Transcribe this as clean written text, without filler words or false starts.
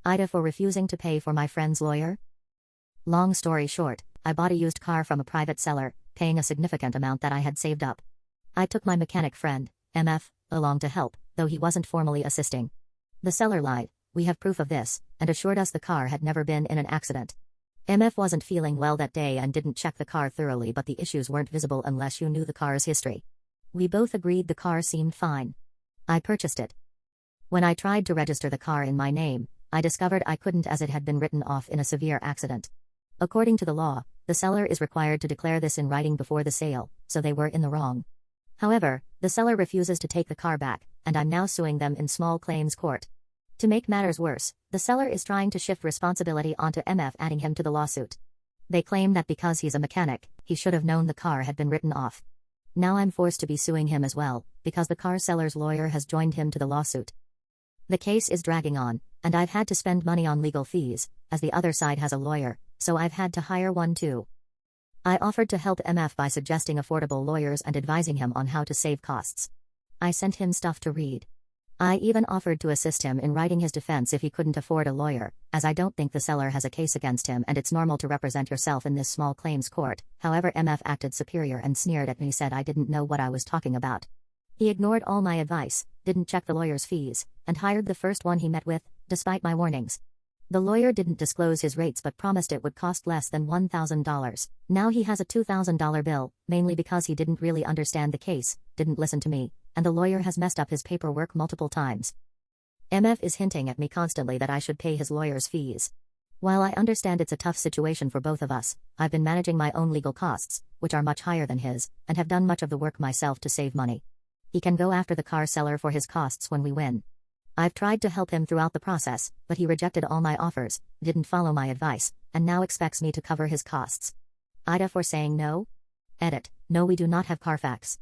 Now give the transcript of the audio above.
AITA for refusing to pay for my friend's lawyer? Long story short, I bought a used car from a private seller, paying a significant amount that I had saved up. I took my mechanic friend, MF, along to help, though he wasn't formally assisting. The seller lied, we have proof of this, and assured us the car had never been in an accident. MF wasn't feeling well that day and didn't check the car thoroughly, but the issues weren't visible unless you knew the car's history. We both agreed the car seemed fine. I purchased it. When I tried to register the car in my name, I discovered I couldn't as it had been written off in a severe accident. According to the law, the seller is required to declare this in writing before the sale, so they were in the wrong. However, the seller refuses to take the car back, and I'm now suing them in small claims court. To make matters worse, the seller is trying to shift responsibility onto MF, adding him to the lawsuit. They claim that because he's a mechanic, he should have known the car had been written off. Now I'm forced to be suing him as well, because the car seller's lawyer has joined him to the lawsuit. The case is dragging on, and I've had to spend money on legal fees, as the other side has a lawyer, so I've had to hire one too. I offered to help MF by suggesting affordable lawyers and advising him on how to save costs. I sent him stuff to read. I even offered to assist him in writing his defense if he couldn't afford a lawyer, as I don't think the seller has a case against him and it's normal to represent yourself in this small claims court. However, MF acted superior and sneered at me, said I didn't know what I was talking about. He ignored all my advice, didn't check the lawyer's fees, and hired the first one he met with, despite my warnings. The lawyer didn't disclose his rates but promised it would cost less than $1,000. Now he has a $2,000 bill, mainly because he didn't really understand the case, didn't listen to me, and the lawyer has messed up his paperwork multiple times. MF is hinting at me constantly that I should pay his lawyer's fees. While I understand it's a tough situation for both of us, I've been managing my own legal costs, which are much higher than his, and have done much of the work myself to save money. He can go after the car seller for his costs when we win. I've tried to help him throughout the process, but he rejected all my offers, didn't follow my advice, and now expects me to cover his costs. AITA for saying no? Edit. No, we do not have Carfax.